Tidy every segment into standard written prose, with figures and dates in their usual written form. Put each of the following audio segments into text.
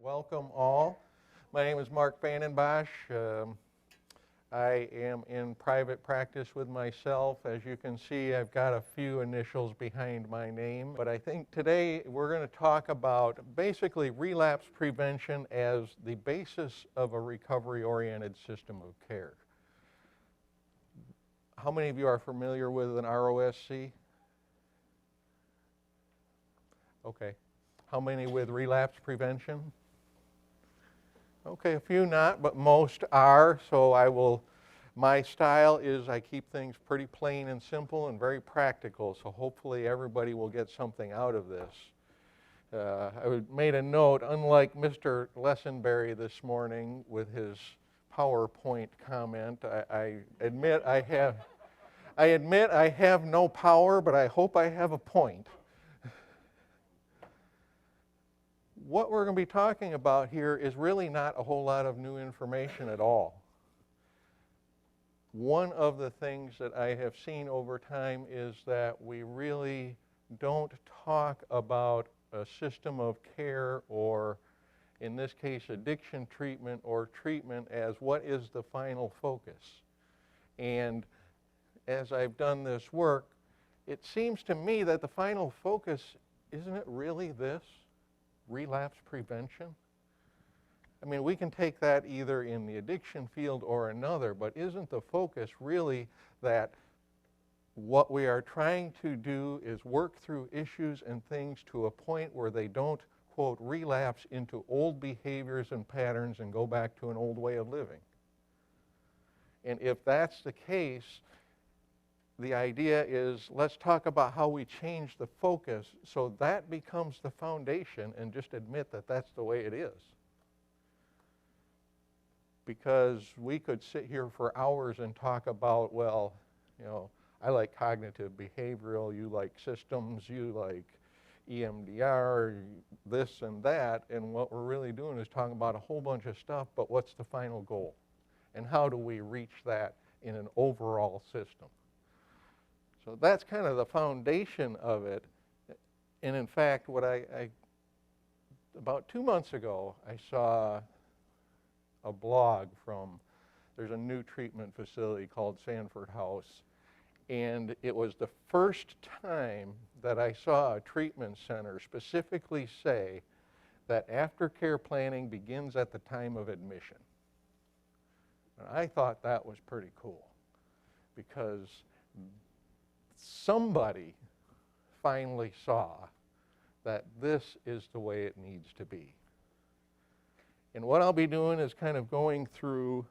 Welcome all. My name is Mark VandenBosch. I am in private practice with myself. As you can see, I've got a few initials behind my name. But I think today we're going to talk about basically relapse prevention as the basis of a recovery-oriented system of care. How many of you are familiar with an ROSC? Okay. How many with relapse prevention? Okay, a few not, but most are. So my style is I keep things pretty plain and simple and very practical. So hopefully everybody will get something out of this. I made a note, unlike Mr. Lessenberry this morning with his PowerPoint comment, I admit I have no power, but I hope I have a point. What we're going to be talking about here is really not a whole lot of new information at all. One of the things that I have seen over time is that we really don't talk about a system of care, or in this case addiction treatment or treatment, as what is the final focus. And as I've done this work, it seems to me that the final focus, isn't it really this? Relapse prevention? I mean, we can take that either in the addiction field or another, but isn't the focus really that what we are trying to do is work through issues and things to a point where they don't, quote, relapse into old behaviors and patterns and go back to an old way of living? And if that's the case, the idea is, let's talk about how we change the focus so that becomes the foundation, and just admit that that's the way it is. Because we could sit here for hours and talk about, well, you know, I like cognitive behavioral, you like systems, you like EMDR, this and that, and what we're really doing is talking about a whole bunch of stuff, but what's the final goal? And how do we reach that in an overall system? So that's kind of the foundation of it. And in fact, what about 2 months ago, I saw a blog from, there's a new treatment facility called Sanford House, and it was the first time that I saw a treatment center specifically say that aftercare planning begins at the time of admission. And I thought that was pretty cool, because somebody finally saw that this is the way it needs to be. And what I'll be doing is kind of going through,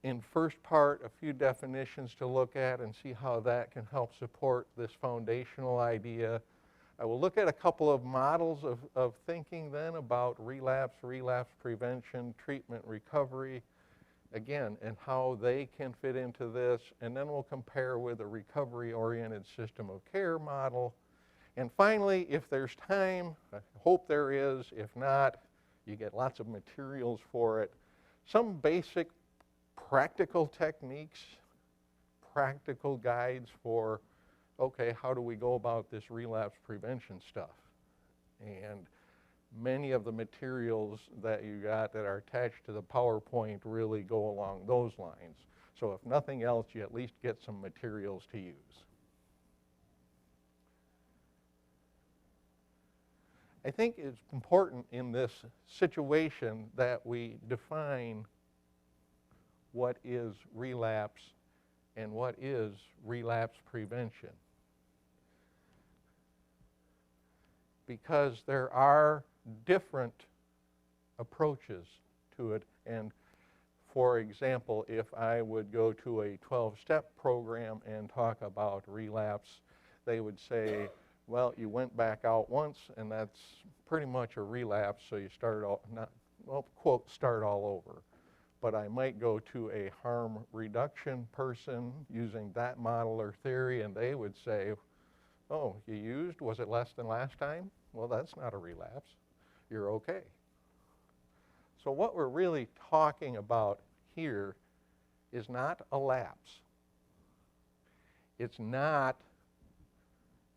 in first part, a few definitions to look at and see how that can help support this foundational idea. I will look at a couple of models of thinking then about relapse prevention, treatment, recovery, again, and how they can fit into this, and then we'll compare with a recovery-oriented system of care model. And finally, if there's time, I hope there is, if not, you get lots of materials for it, some basic practical techniques, practical guides for, okay, how do we go about this relapse prevention stuff? And many of the materials that you got that are attached to the PowerPoint really go along those lines. So if nothing else, you at least get some materials to use. I think it's important in this situation that we define what is relapse and what is relapse prevention. Because there are different approaches to it. And for example, if I would go to a 12-step program and talk about relapse, they would say, well, you went back out once, and that's pretty much a relapse, so you start all, not, well, quote, start all over. But I might go to a harm reduction person using that model or theory, and they would say, oh, you used, was it less than last time? Well, that's not a relapse. You're okay. So what we're really talking about here is not a lapse. It's not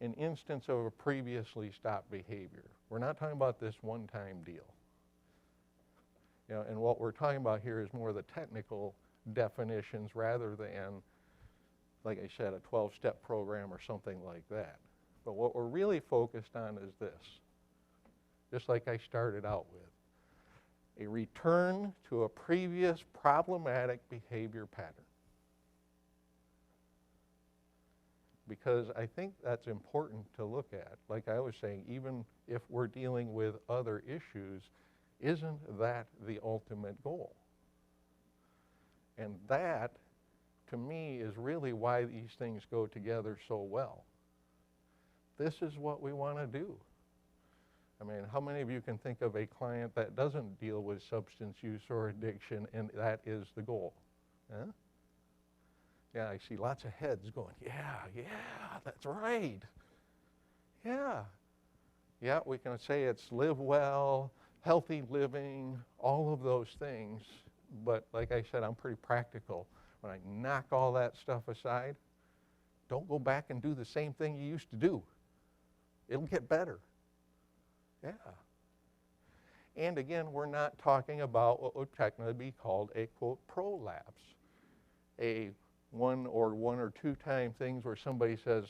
an instance of a previously stopped behavior. We're not talking about this one-time deal. You know, and what we're talking about here is more the technical definitions rather than, like I said, a 12-step program or something like that. But what we're really focused on is this, just like I started out with, a return to a previous problematic behavior pattern. Because I think that's important to look at. Like I was saying, even if we're dealing with other issues, isn't that the ultimate goal? And that, to me, is really why these things go together so well. This is what we want to do. I mean, how many of you can think of a client that doesn't deal with substance use or addiction and that is the goal? Huh? Yeah, I see lots of heads going, yeah, that's right. Yeah, we can say it's live well, healthy living, all of those things. But like I said, I'm pretty practical. When I knock all that stuff aside, don't go back and do the same thing you used to do. It'll get better. Yeah. And again, we're not talking about what would technically be called a, quote, prolapse. A one or two time things where somebody says,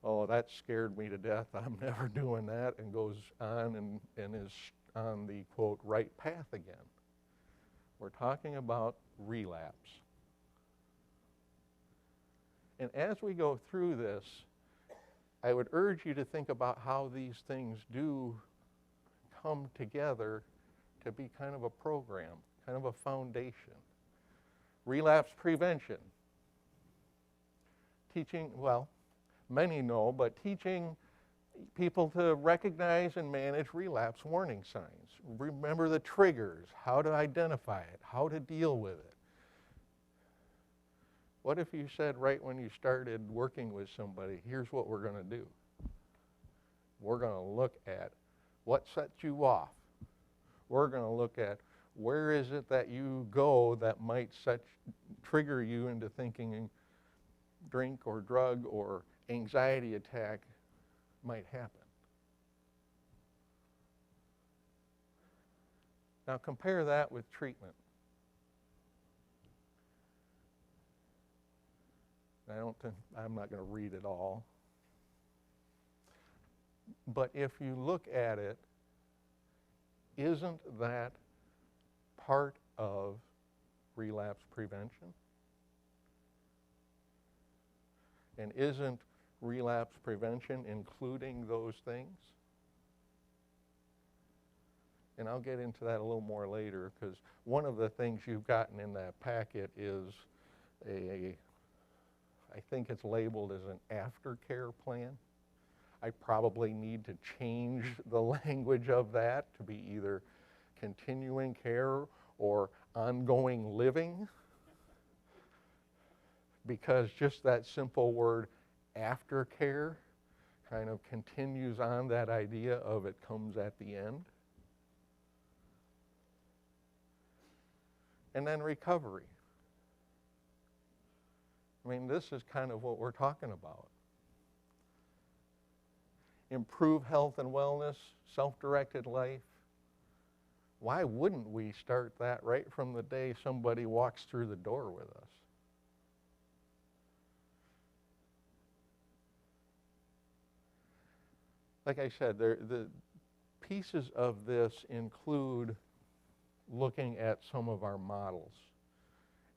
oh, that scared me to death, I'm never doing that, and goes on and is on the, quote, right path again. We're talking about relapse. And as we go through this, I would urge you to think about how these things do come together to be kind of a program, kind of a foundation. Relapse prevention. Teaching, well, many know, but teaching people to recognize and manage relapse warning signs. Remember the triggers, how to identify it, how to deal with it. What if you said right when you started working with somebody, here's what we're going to do. We're going to look at what sets you off. We're going to look at where is it that you go that might trigger you into thinking drink or drug or anxiety attack might happen. Now compare that with treatment. I'm not going to read it all. But if you look at it, isn't that part of relapse prevention? And isn't relapse prevention including those things? And I'll get into that a little more later, because one of the things you've gotten in that packet is I think it's labeled as an aftercare plan. I probably need to change the language of that to be either continuing care or ongoing living, because just that simple word aftercare kind of continues on that idea of it comes at the end. And then recovery. I mean, this is kind of what we're talking about. Improve health and wellness, self-directed life. Why wouldn't we start that right from the day somebody walks through the door with us? Like I said, the pieces of this include looking at some of our models.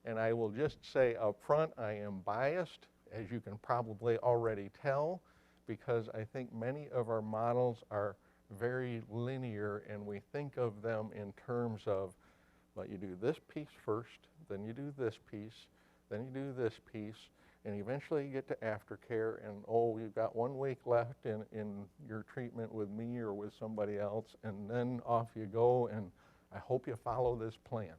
And I will just say up front, I am biased, as you can probably already tell, because I think many of our models are very linear, and we think of them in terms of, well, you do this piece first, then you do this piece, then you do this piece, and eventually you get to aftercare, and oh, you've got 1 week left in your treatment with me or with somebody else, and then off you go, and I hope you follow this plan.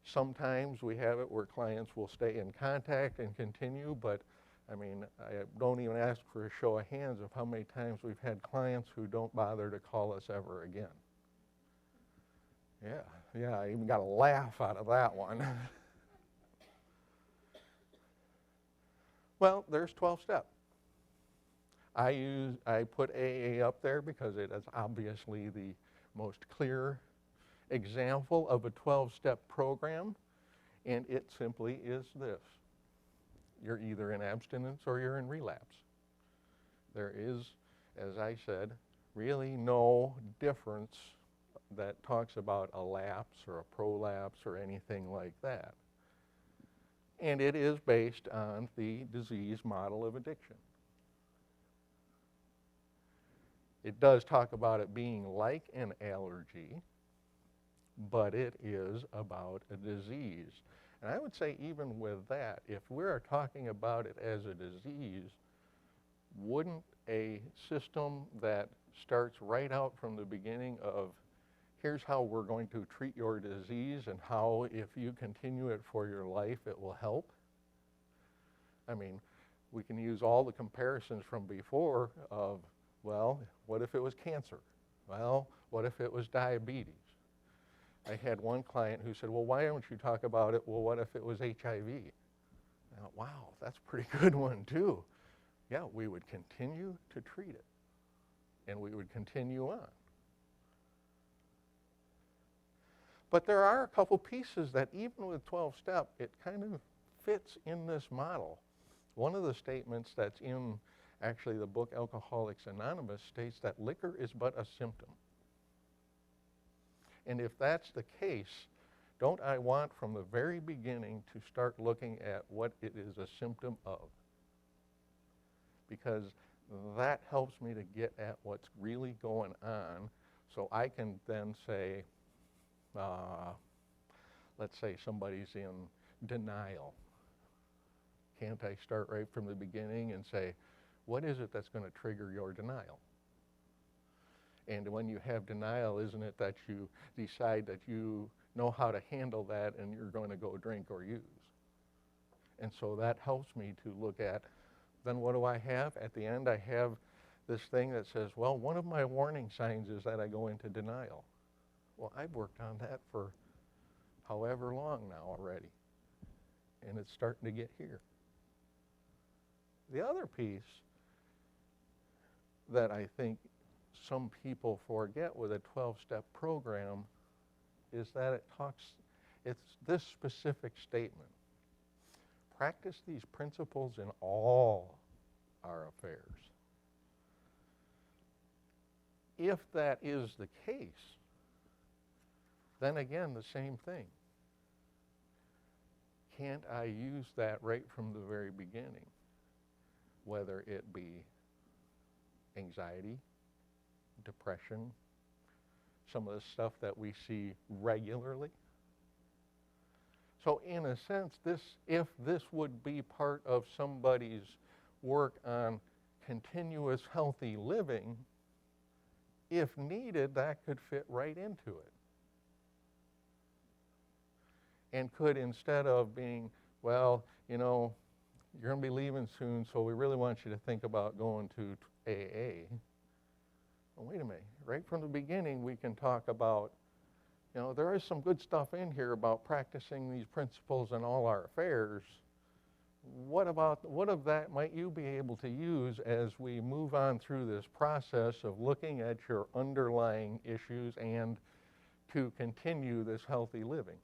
Sometimes we have it where clients will stay in contact and continue, but I mean, I don't even ask for a show of hands of how many times we've had clients who don't bother to call us ever again. Yeah, I even got a laugh out of that one. Well, there's 12 steps. I put AA up there because it is obviously the most clear example of a 12-step program, and it simply is this. You're either in abstinence or you're in relapse. There is, as I said, really no difference that talks about a lapse or a prolapse or anything like that. And it is based on the disease model of addiction. It does talk about it being like an allergy, but it is about a disease. And I would say even with that, if we're talking about it as a disease, wouldn't a system that starts right out from the beginning of here's how we're going to treat your disease and how if you continue it for your life it will help? I mean, we can use all the comparisons from before of, well, what if it was cancer? Well, what if it was diabetes? I had one client who said, well, why don't you talk about it? Well, what if it was HIV? Now, wow, that's a pretty good one too. Yeah, we would continue to treat it, and we would continue on. But there are a couple pieces that even with 12-step, it kind of fits in this model. One of the statements that's in actually the book Alcoholics Anonymous states that liquor is but a symptom. And if that's the case, don't I want from the very beginning to start looking at what it is a symptom of? Because that helps me to get at what's really going on, so I can then say, let's say somebody's in denial. Can't I start right from the beginning and say, what is it that's going to trigger your denial? And when you have denial, isn't it that you decide that you know how to handle that and you're going to go drink or use? And so that helps me to look at, then what do I have? At the end, I have this thing that says, well, one of my warning signs is that I go into denial. Well, I've worked on that for however long now already, and it's starting to get here. The other piece that I think some people forget with a 12-step program is that it's this specific statement. Practice these principles in all our affairs. If that is the case, then again, the same thing. Can't I use that right from the very beginning? Whether it be anxiety, depression, some of the stuff that we see regularly. So in a sense, if this would be part of somebody's work on continuous healthy living, if needed, that could fit right into it. And could, instead of being, well, you know, you're going to be leaving soon, so we really want you to think about going to AA. Well, wait a minute. Right from the beginning, we can talk about, you know, there is some good stuff in here about practicing these principles in all our affairs. What of that might you be able to use as we move on through this process of looking at your underlying issues and to continue this healthy living?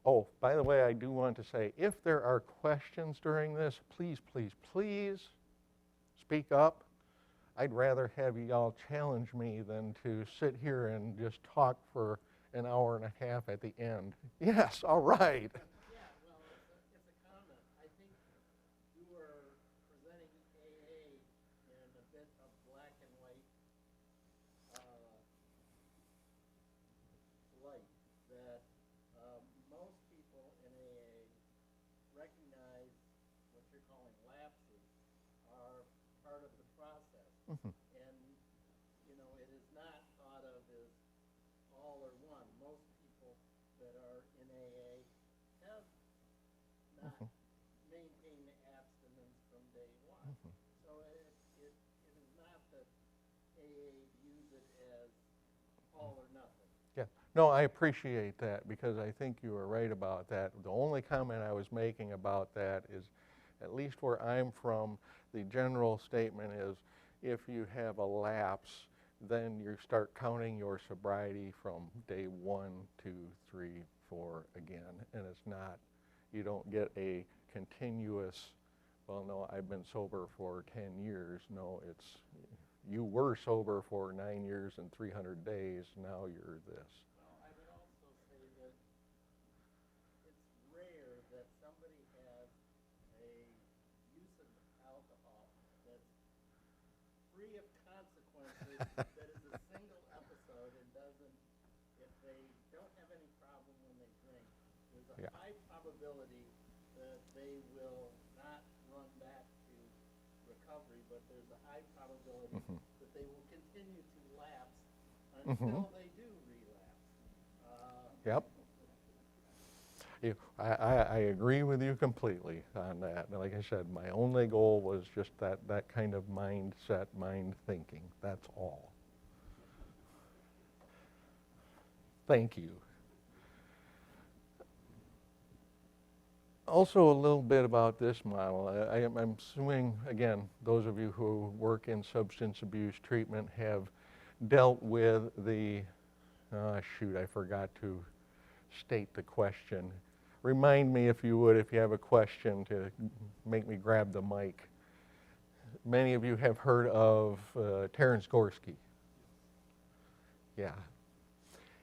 Oh, by the way, I do want to say, if there are questions during this, please, please, please speak up. I'd rather have you all challenge me than to sit here and just talk for an hour and a half at the end. Yes, all right. Yeah, well, it's a comment. I think you were presenting AA in a bit of black and white light, that most people in AA recognize what you're calling lapses are part of the process. Mm-hmm. And, you know, it is not thought of as all or one. Most people that are in AA have not maintained abstinence from day one. So it is not that AA views it as all or nothing. Yeah, No, I appreciate that because I think you are right about that. The only comment I was making about that is, at least where I'm from, the general statement is if you have a lapse, then you start counting your sobriety from day 1, 2, 3, 4 again. And it's not, you don't get a continuous, well, no, I've been sober for 10 years. No, it's, you were sober for 9 years and 300 days, now you're this. Well, I would also say that it's rare that somebody has a use of alcohol that's free of consequences, that is a single episode and doesn't, if they don't have any problem when they drink, there's a high probability that they will not run back to recovery, but there's a high probability that they will continue to lapse until they do relapse. Yep. I agree with you completely on that. And like I said, my only goal was just that kind of mindset, mind thinking. That's all. Thank you. Also a little bit about this model. I'm assuming, again, those of you who work in substance abuse treatment have dealt with the, shoot, I forgot to state the question. Remind me, if you would, if you have a question, to make me grab the mic. Many of you have heard of Terence Gorski. Yeah.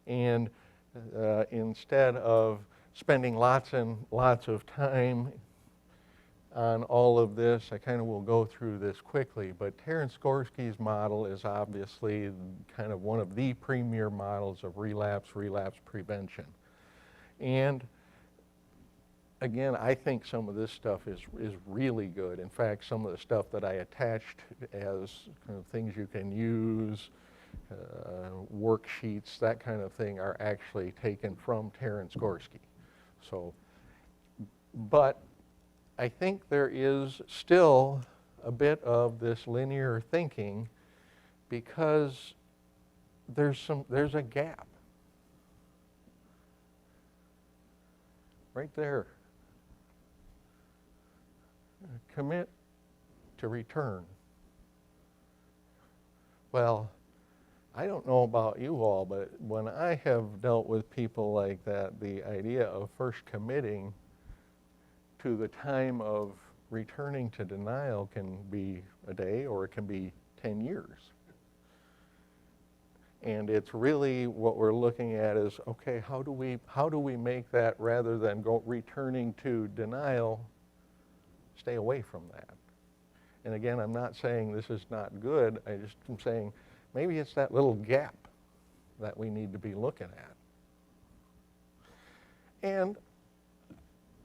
And instead of spending lots and lots of time on all of this, I kind of will go through this quickly, but Terence Gorski's model is obviously kind of one of the premier models of relapse prevention. And again, I think some of this stuff is really good. In fact, some of the stuff that I attached as kind of things you can use, worksheets, that kind of thing, are actually taken from Terence Gorski. So, but I think there is still a bit of this linear thinking because there's a gap right there. Commit to return. Well, I don't know about you all, but when I have dealt with people like that, the idea of first committing to the time of returning to denial can be a day or it can be 10 years. And it's really what we're looking at is, okay, how do we make that, rather than returning to denial, stay away from that? And again, I'm not saying this is not good. I just am saying maybe it's that little gap that we need to be looking at. And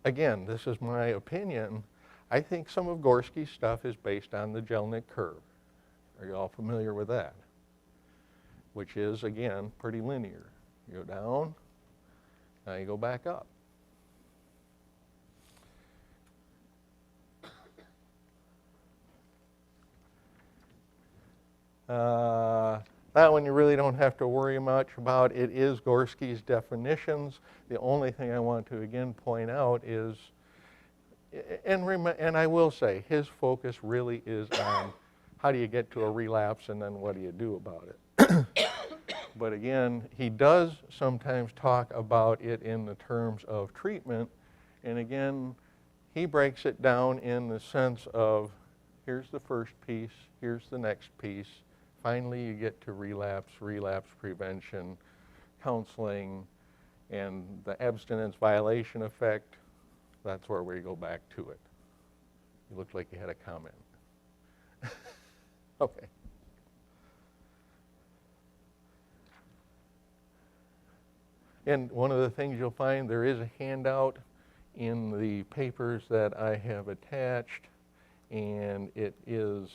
again, this is my opinion. I think some of Gorski's stuff is based on the Jellinek curve. Are you all familiar with that? Which is, again, pretty linear. You go down, now you go back up. That one you really don't have to worry much about. It is Gorski's definitions. The only thing I want to again point out is, and I will say, his focus really is on how do you get to a relapse and then what do you do about it. But again, he does sometimes talk about it in the terms of treatment, and again, he breaks it down in the sense of, here's the first piece, here's the next piece. Finally, you get to relapse prevention, counseling, and the abstinence violation effect. That's where we go back to it. You looked like you had a comment. Okay. And one of the things you'll find, there is a handout in the papers that I have attached, and it is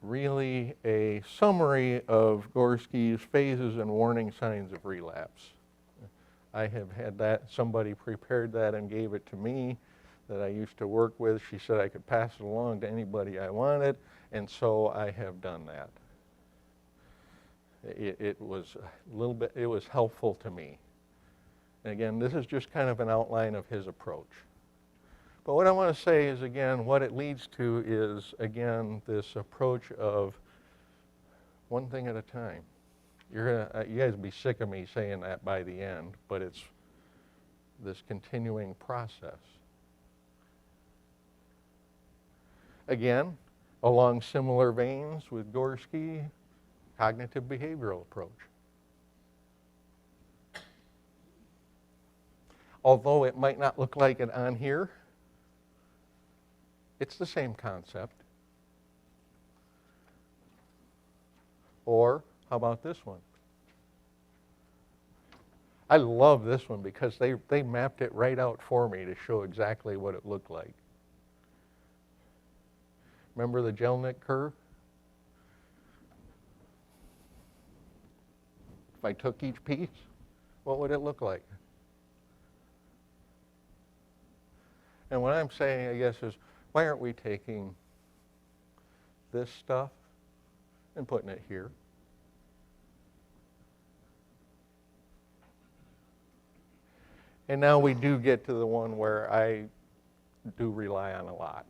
really a summary of Gorski's phases and warning signs of relapse. I have had that, somebody prepared that and gave it to me that I used to work with. She said I could pass it along to anybody I wanted, and so I have done that. it was a little bit, it was helpful to me. And again, this is just kind of an outline of his approach. But what I want to say is, again, what it leads to is, again, this approach of one thing at a time. You're gonna, you guys will be sick of me saying that by the end, but it's this continuing process. Again, along similar veins with Gorski, cognitive behavioral approach. Although it might not look like it on here, it's the same concept. Or how about this one? I love this one because they mapped it right out for me to show exactly what it looked like. Remember the Jellinek curve? If I took each piece, what would it look like? And what I'm saying, I guess, is why aren't we taking this stuff and putting it here? And now we do get to the one where I do rely on a lot.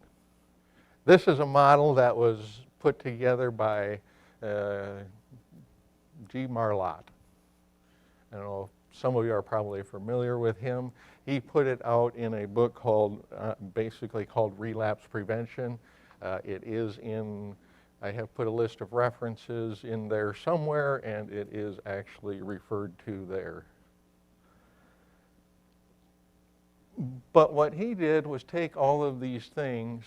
This is a model that was put together by G. Marlott. I don't know, some of you are probably familiar with him. He put it out in a book called, basically called Relapse Prevention. It is in, I have put a list of references in there somewhere, and it is actually referred to there. But what he did was take all of these things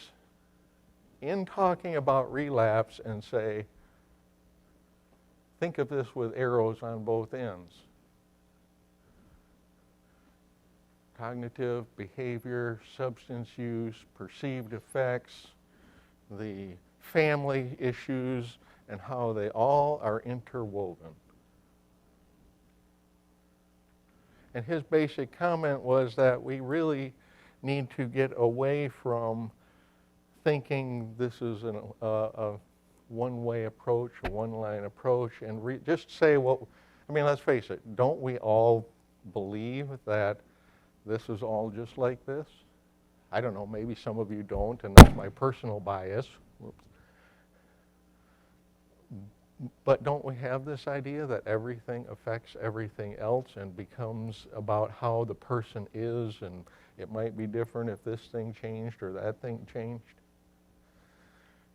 in talking about relapse and say, think of this with arrows on both ends. Cognitive, behavior, substance use, perceived effects, the family issues, and how they all are interwoven. And his basic comment was that we really need to get away from thinking this is a one-way approach, a one-line approach, and just say what, I mean, let's face it, don't we all believe that this is all just like this? I don't know, maybe some of you don't, and that's my personal bias. Whoops. But don't we have this idea that everything affects everything else and becomes about how the person is, and it might be different if this thing changed or that thing changed?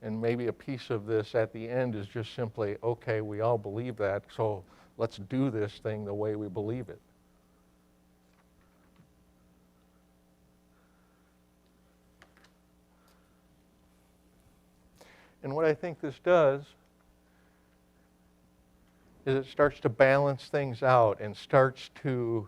And maybe a piece of this at the end is just simply, okay, we all believe that, so let's do this thing the way we believe it. And what I think this does is it starts to balance things out and starts to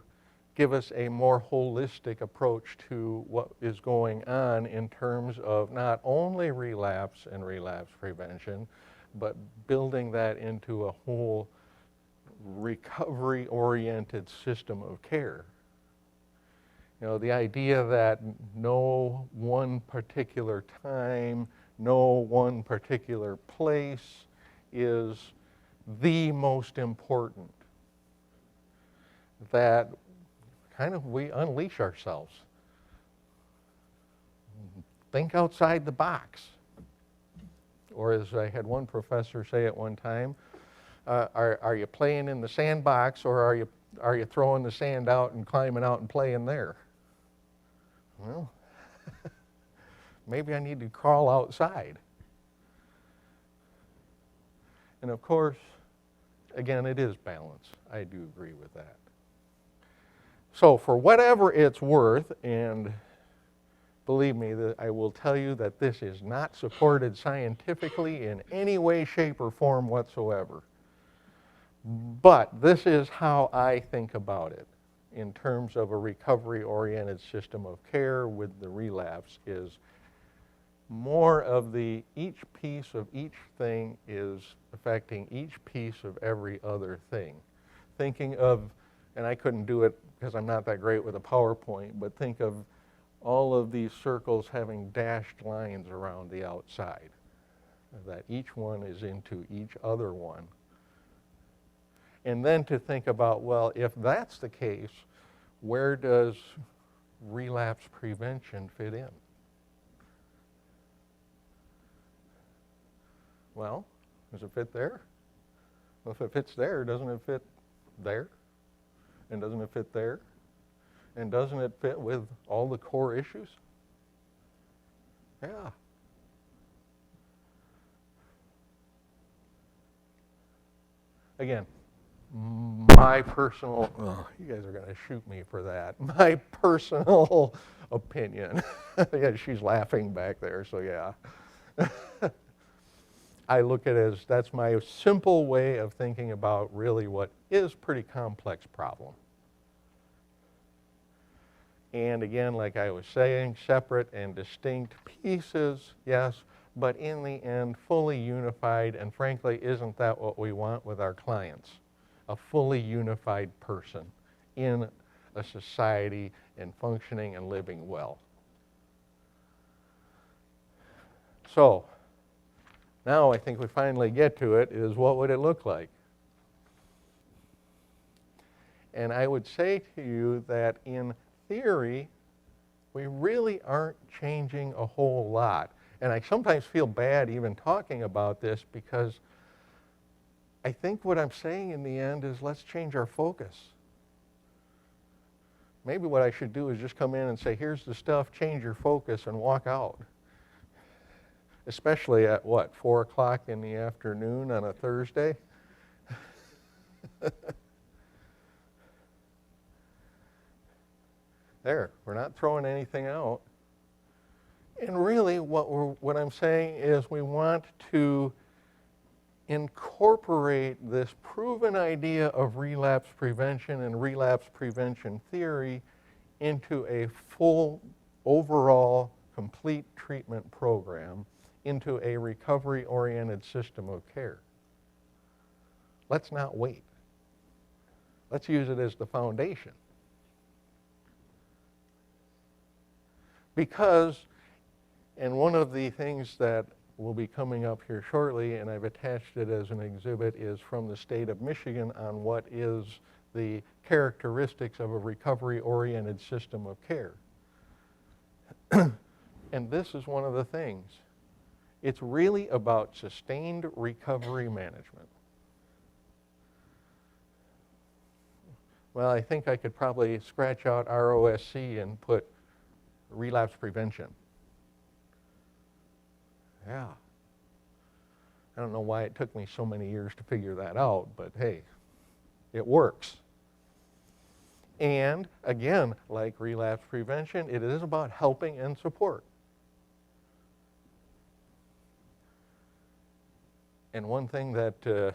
give us a more holistic approach to what is going on in terms of not only relapse and relapse prevention, but building that into a whole recovery-oriented system of care. You know, the idea that no one particular time, no one particular place is the most important. That kind of we unleash ourselves. Think outside the box. Or as I had one professor say at one time, are you playing in the sandbox, or are you throwing the sand out and climbing out and playing there? Well, maybe I need to crawl outside. And of course, again, it is balance. I do agree with that. So for whatever it's worth, and believe me, I will tell you that this is not supported scientifically in any way, shape, or form whatsoever. But this is how I think about it in terms of a recovery-oriented system of care with the relapse, is more of the each piece of each thing is affecting each piece of every other thing. Thinking of, and I couldn't do it because I'm not that great with a PowerPoint, but think of all of these circles having dashed lines around the outside, that each one is into each other one. And then to think about, well, if that's the case, where does relapse prevention fit in? Well, does it fit there? Well, if it fits there, doesn't it fit there? And doesn't it fit there? And doesn't it fit with all the core issues? Yeah. Again, my personal, oh, you guys are going to shoot me for that. My personal opinion. Yeah, she's laughing back there, so yeah. I look at it as that's my simple way of thinking about really what is a pretty complex problem. And again, like I was saying, separate and distinct pieces, yes, but in the end, fully unified, and frankly, isn't that what we want with our clients? A fully unified person in a society and functioning and living well. So, now I think we finally get to it, is what would it look like? And I would say to you that in theory, we really aren't changing a whole lot. And I sometimes feel bad even talking about this because I think what I'm saying in the end is let's change our focus. Maybe what I should do is just come in and say, here's the stuff, change your focus, and walk out. Especially at what, 4 o'clock in the afternoon on a Thursday? There, we're not throwing anything out. And really what I'm saying is we want to incorporate this proven idea of relapse prevention and relapse prevention theory into a full, overall, complete treatment program, into a recovery-oriented system of care. Let's not wait. Let's use it as the foundation. Because, and one of the things that will be coming up here shortly, and I've attached it as an exhibit, is from the state of Michigan on what is the characteristics of a recovery-oriented system of care. And this is one of the things. It's really about sustained recovery management. Well, I think I could probably scratch out ROSC and put relapse prevention. Yeah. I don't know why it took me so many years to figure that out, but hey, it works. And again, like relapse prevention, it is about helping and support. And one thing that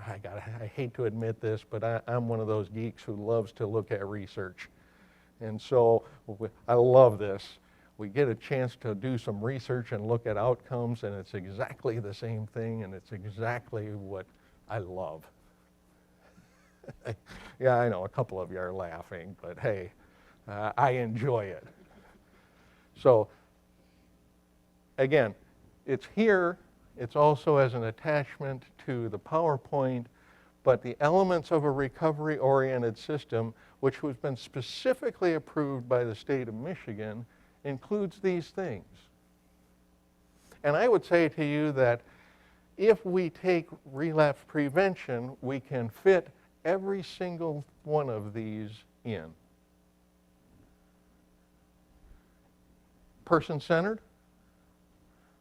I hate to admit this, but I'm one of those geeks who loves to look at research. And so I love this. We get a chance to do some research and look at outcomes, and it's exactly the same thing, and it's exactly what I love. Yeah, I know a couple of you are laughing, but hey, I enjoy it. So again, it's here. It's also as an attachment to the PowerPoint, but the elements of a recovery-oriented system, which has been specifically approved by the state of Michigan, includes these things. And I would say to you that if we take relapse prevention, we can fit every single one of these in. Person-centered?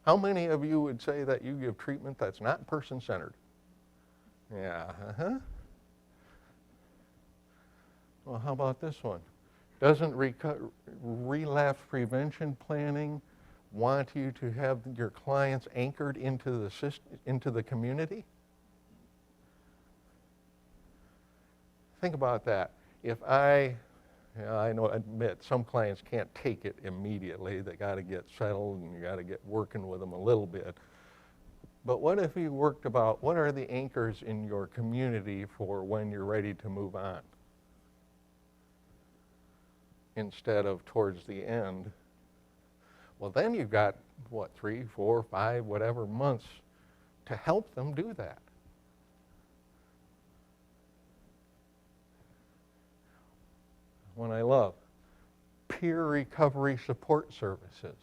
How many of you would say that you give treatment that's not person-centered? Yeah, Well, how about this one? Doesn't relapse prevention planning want you to have your clients anchored into the system, into the community? Think about that. If I admit some clients can't take it immediately. They got to get settled and you got to get working with them a little bit. But what if you worked about what are the anchors in your community for when you're ready to move on? Instead of towards the end. Well, then you've got, what, 3, 4, 5, whatever months to help them do that. one I love. Peer recovery support services.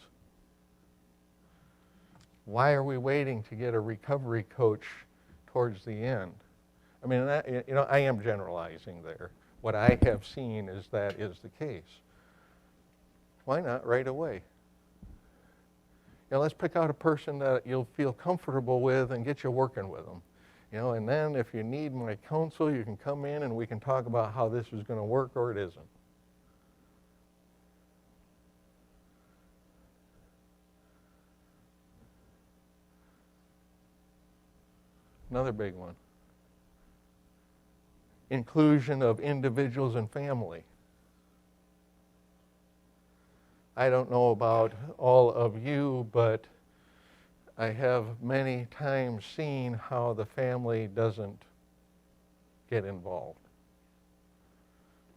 Why are we waiting to get a recovery coach towards the end? I mean, I am generalizing there. What I have seen is that is the case. Why not right away? Let's pick out a person that you'll feel comfortable with and get you working with them. And then if you need my counsel, you can come in and we can talk about how this is going to work or it isn't. Another big one. Inclusion of individuals and family. I don't know about all of you, but I have many times seen how the family doesn't get involved.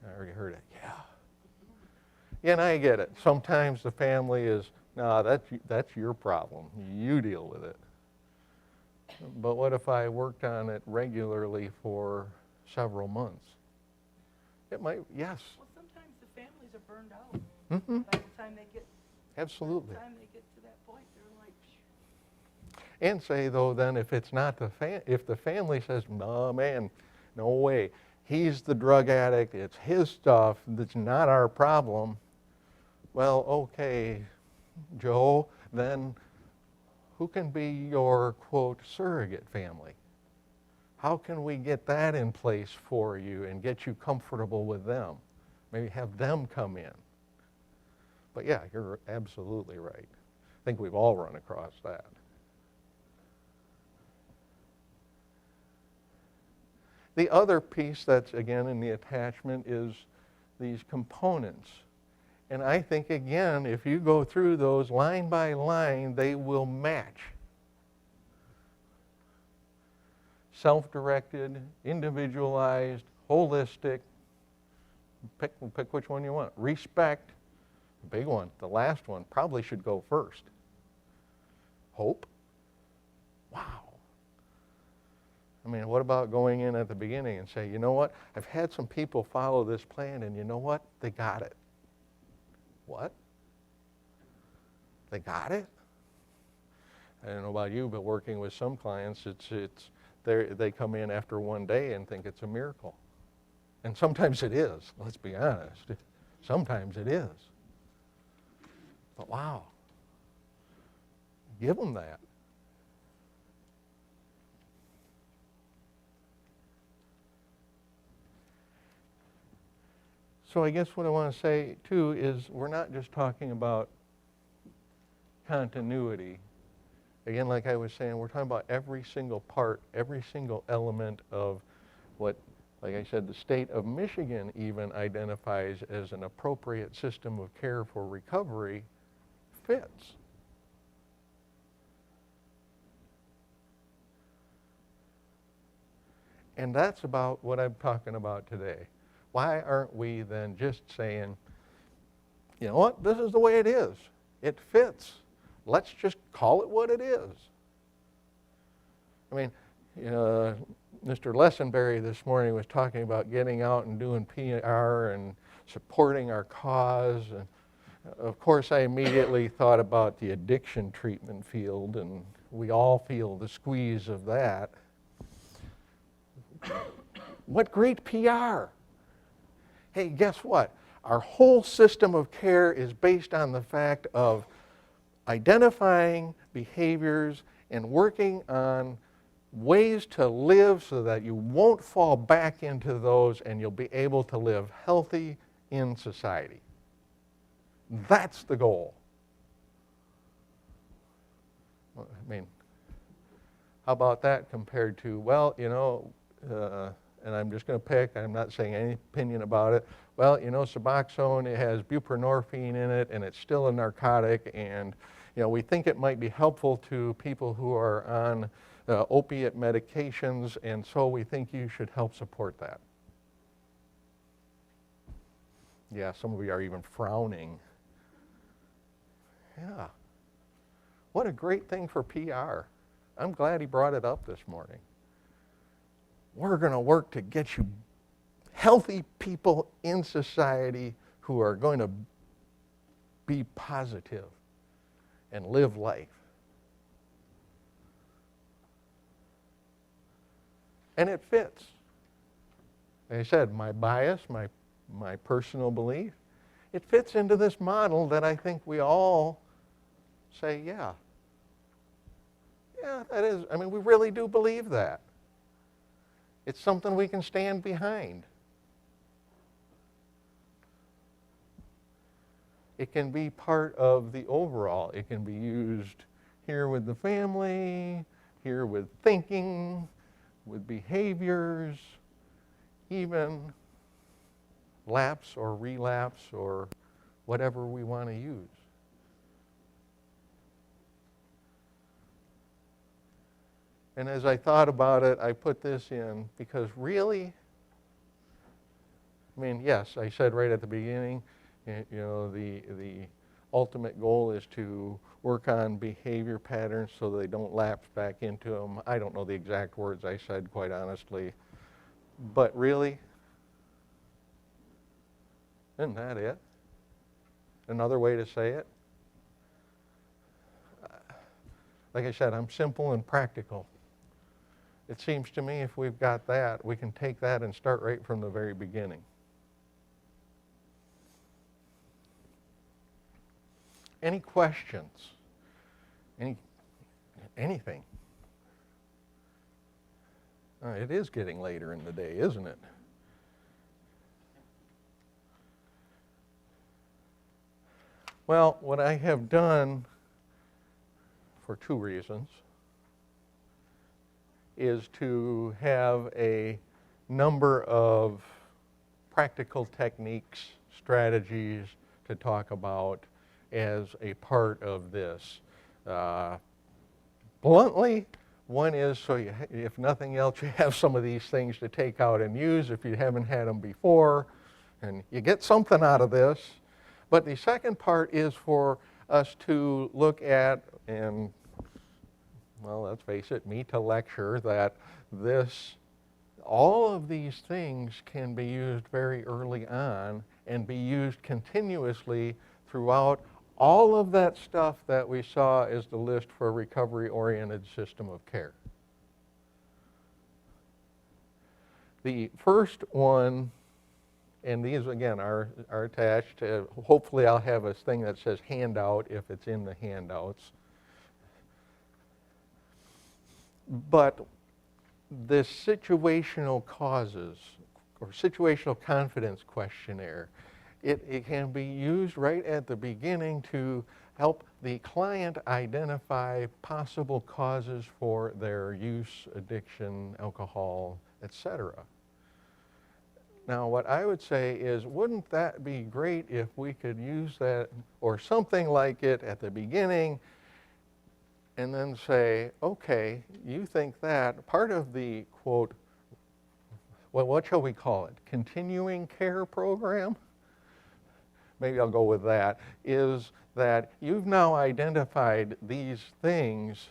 I already heard it, yeah. Yeah, and I get it. Sometimes the family is, no, that's your problem. You deal with it. But what if I worked on it regularly for several months? It might, yes. Well, sometimes the families are burned out. Mm-hmm. By the time they get, Absolutely. By the time they get to that point, they're like, phew. And say though, then if it's not if the family says, no man, no way, he's the drug addict, it's his stuff, that's not our problem. Well, okay, Joe, then who can be your, quote, surrogate family? How can we get that in place for you and get you comfortable with them? Maybe have them come in. But yeah, you're absolutely right. I think we've all run across that. The other piece that's, again, in the attachment is these components. And I think, again, if you go through those line by line, they will match. Self-directed, individualized, holistic. Pick which one you want. Respect, the big one. The last one probably should go first. Hope. Wow. I mean, what about going in at the beginning and say, you know what? I've had some people follow this plan, and you know what? They got it. What? They got it? I don't know about you, but working with some clients, they come in after one day and think it's a miracle. And sometimes it is, let's be honest. Sometimes it is. But wow, give them that. So I guess what I want to say, too, is we're not just talking about continuity. Again, like I was saying, we're talking about every single part, every single element of what, like I said, the state of Michigan even identifies as an appropriate system of care for recovery fits. And that's about what I'm talking about today. Why aren't we then just saying, you know what, this is the way it is. It fits. Let's just call it what it is. I mean, Mr. Lessenberry this morning was talking about getting out and doing PR and supporting our cause. And of course, I immediately thought about the addiction treatment field, and we all feel the squeeze of that. What great PR! Hey, guess what? Our whole system of care is based on the fact of identifying behaviors and working on ways to live so that you won't fall back into those and you'll be able to live healthy in society. That's the goal. I mean, how about that compared to, well, and I'm just going to pick, I'm not saying any opinion about it. Well, Suboxone, it has buprenorphine in it, and it's still a narcotic, and we think it might be helpful to people who are on opiate medications, and so we think you should help support that. Yeah, some of you are even frowning. Yeah. What a great thing for PR. I'm glad he brought it up this morning. We're going to work to get you healthy people in society who are going to be positive and live life. And it fits. Like I said, my bias, my personal belief, it fits into this model that I think we all say, yeah, that is, I mean, we really do believe that. It's something we can stand behind. It can be part of the overall. It can be used here with the family, here with thinking, with behaviors, even lapse or relapse or whatever we want to use. And as I thought about it, I put this in because really, I mean, yes, I said right at the beginning, you know, the ultimate goal is to work on behavior patterns so they don't lapse back into them. I don't know the exact words I said, quite honestly. But really, isn't that it? Another way to say it? Like I said, I'm simple and practical. It seems to me if we've got that, we can take that and start right from the very beginning. Any questions? Anything? It is getting later in the day, isn't it? Well, what I have done for two reasons is to have a number of practical techniques, strategies to talk about as a part of this. Bluntly, one is so you, if nothing else, you have some of these things to take out and use if you haven't had them before, and you get something out of this. But the second part is for us to look at, and well, let's face it, me to lecture that all of these things can be used very early on and be used continuously throughout all of that stuff that we saw as the list for a recovery-oriented system of care. The first one, and these again are attached. Hopefully I'll have a thing that says handout if it's in the handouts. But this situational causes or situational confidence questionnaire, it can be used right at the beginning to help the client identify possible causes for their use, addiction, alcohol, etc. Now, what I would say is, wouldn't that be great if we could use that or something like it at the beginning and then say, okay, you think that part of the, quote, well, what shall we call it? Continuing care program? Maybe I'll go with that, is that you've now identified these things.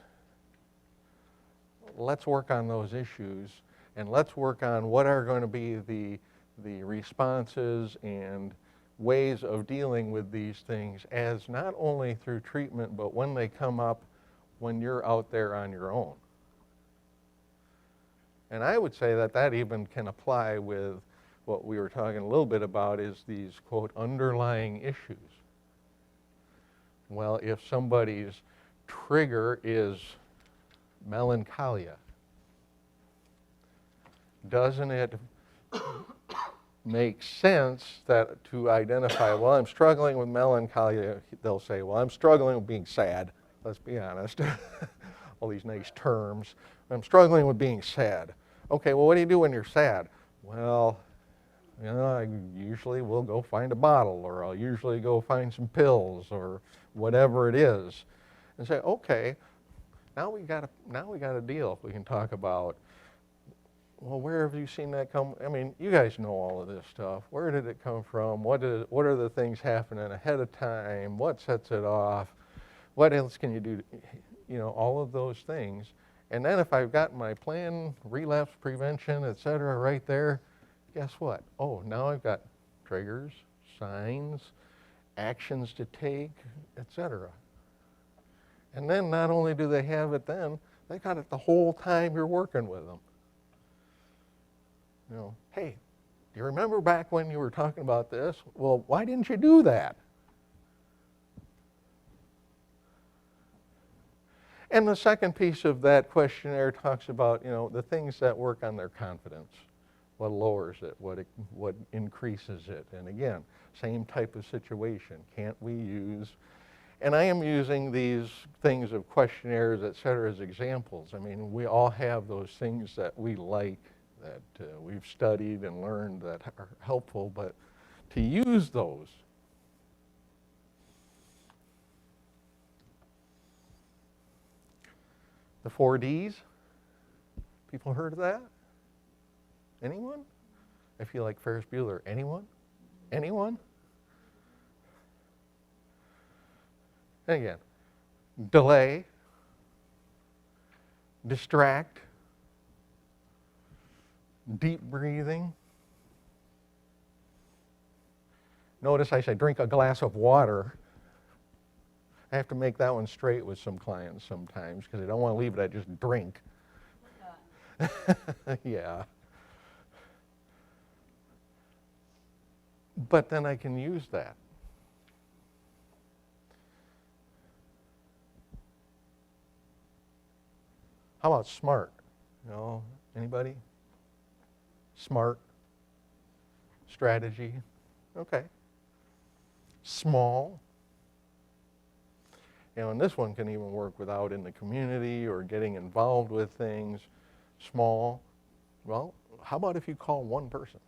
Let's work on those issues, and let's work on what are going to be the responses and ways of dealing with these things as not only through treatment, but when they come up when you're out there on your own. And I would say that that even can apply with what we were talking a little bit about is these, quote, underlying issues. Well, if somebody's trigger is melancholia, doesn't it make sense that to identify, well, I'm struggling with melancholia, they'll say, well, I'm struggling with being sad. Let's be honest. All these nice terms. I'm struggling with being sad. Okay, well, what do you do when you're sad? Well, you know, I usually will go find a bottle, or I'll usually go find some pills, or whatever it is, and say, okay, now we got a deal. We can talk about, well, where have you seen that come? I mean, you guys know all of this stuff. Where did it come from? What are the things happening ahead of time? What sets it off? What else can you do? You know, all of those things. And then if I've got my plan, relapse prevention, et cetera, right there, guess what? Oh, now I've got triggers, signs, actions to take, etc. And then not only do they have it then, they got it the whole time you're working with them. You know, hey, do you remember back when you were talking about this? Well, why didn't you do that? And the second piece of that questionnaire talks about, you know, the things that work on their confidence. What lowers it, what increases it. And again, same type of situation. Can't we use, and I am using these things of questionnaires, et cetera, as examples. I mean, we all have those things that we like, that we've studied and learned that are helpful, but to use those. The 4 Ds, people heard of that? Anyone? I feel like Ferris Bueller. Anyone? Anyone? And again, delay, distract, deep breathing. Notice I said drink a glass of water. I have to make that one straight with some clients sometimes because I don't want to leave it at just drink. Yeah. But then I can use that. How about SMART? You know, anybody? SMART. Strategy. Okay. Small. You know, and this one can even work without in the community or getting involved with things. Small. Well, how about if you call one person?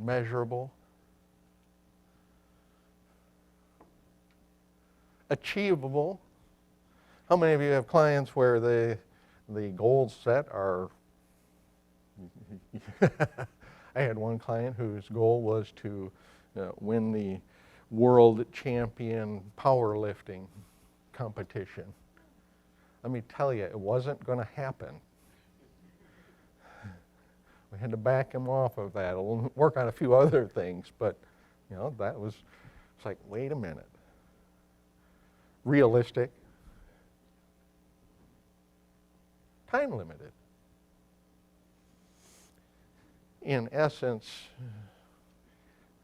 Measurable. Achievable. How many of you have clients where the goals set are I had one client whose goal was to win the world champion powerlifting competition. Let me tell you, it wasn't going to happen. We had to back him off of that. We'll work on a few other things, but you know, that was, it's like, wait a minute. Realistic. Time limited. In essence,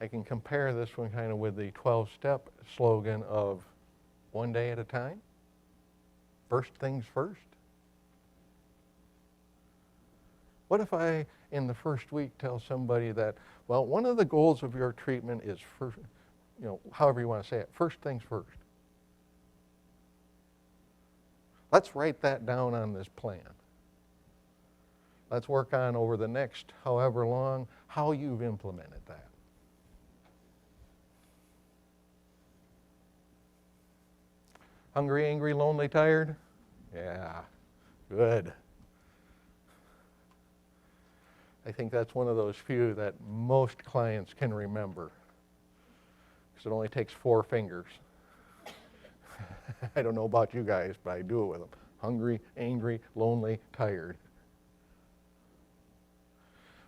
I can compare this one kind of with the 12-step slogan of one day at a time, first things first. What if I, in the first week, tell somebody that, well, one of the goals of your treatment is first, you know, however you want to say it, first things first. Let's write that down on this plan. Let's work on over the next however long how you've implemented that. Hungry, angry, lonely, tired? Yeah, good. I think that's one of those few that most clients can remember because it only takes 4 fingers. I don't know about you guys, but I do it with them. Hungry, angry, lonely, tired.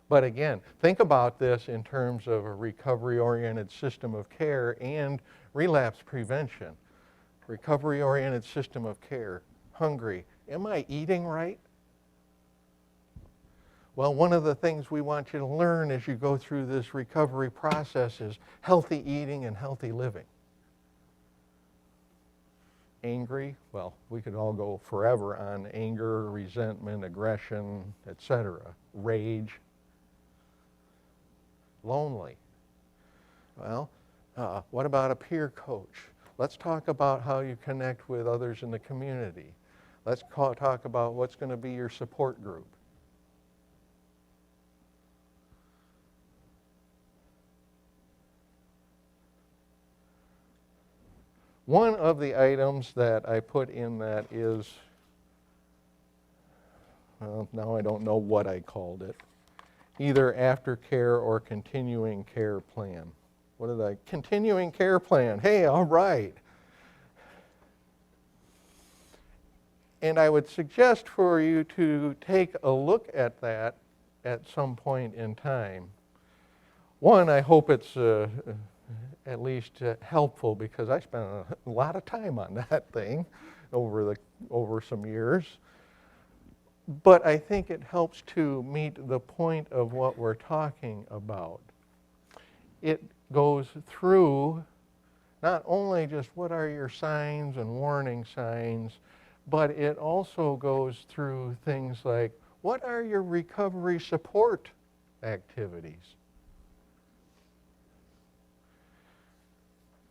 But again, think about this in terms of a recovery-oriented system of care and relapse prevention. Recovery-oriented system of care. Hungry. Am I eating right? Well, one of the things we want you to learn as you go through this recovery process is healthy eating and healthy living. Angry, well, we could all go forever on anger, resentment, aggression, etc. Rage. Lonely. Well, what about a peer coach? Let's talk about how you connect with others in the community. Let's talk about what's going to be your support group. One of the items that I put in that is, well, now I don't know what I called it, either aftercare or continuing care plan. What did I, continuing care plan, hey, all right. And I would suggest for you to take a look at that at some point in time. One, I hope it's at least helpful, because I spent a lot of time on that thing over some years. But I think it helps to meet the point of what we're talking about. It goes through not only just what are your signs and warning signs, but it also goes through things like, what are your recovery support activities?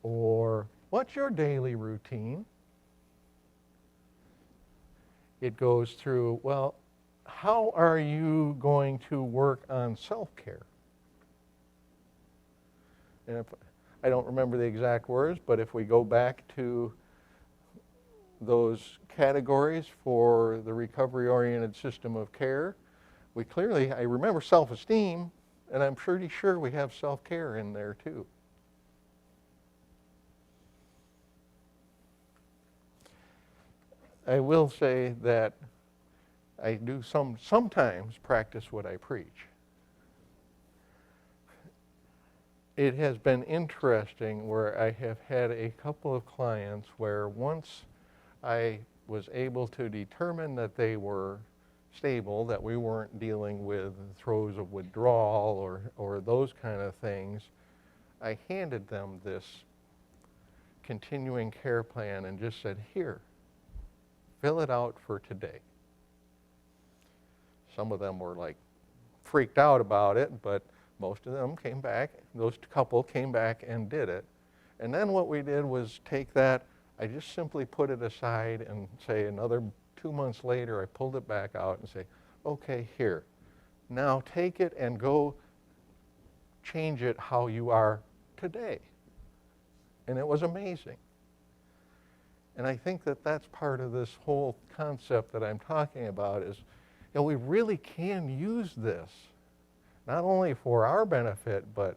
Or what's your daily routine? It goes through, well, how are you going to work on self-care? And if, I don't remember the exact words, but if we go back to those categories for the recovery-oriented system of care, we clearly, I remember self-esteem, and I'm pretty sure we have self-care in there too. I will say that I do sometimes practice what I preach. It has been interesting where I have had a couple of clients where once I was able to determine that they were stable, that we weren't dealing with throes of withdrawal or those kind of things, I handed them this continuing care plan and just said, here, fill it out for today. Some of them were like freaked out about it, but most of them came back, those couple came back and did it. And then what we did was take that, I just simply put it aside and say another 2 months later, I pulled it back out and say, okay, here, now take it and go change it how you are today. And it was amazing. And I think that that's part of this whole concept that I'm talking about is, you know, we really can use this, not only for our benefit, but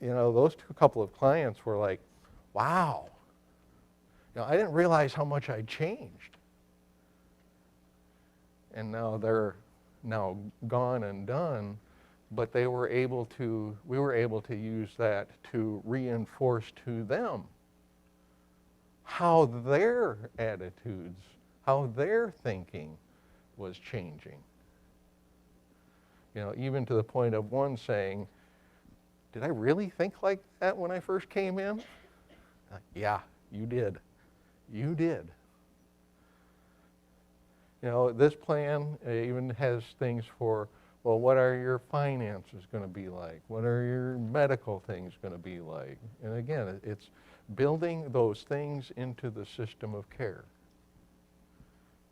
those couple of clients were like, wow, I didn't realize how much I'd changed. And now they're now gone and done, but we were able to use that to reinforce to them how their attitudes, how their thinking was changing. Even to the point of one saying, did I really think like that when I first came in? Yeah, you did. You did. This plan even has things for, well, what are your finances going to be like? What are your medical things going to be like? And again, it's building those things into the system of care.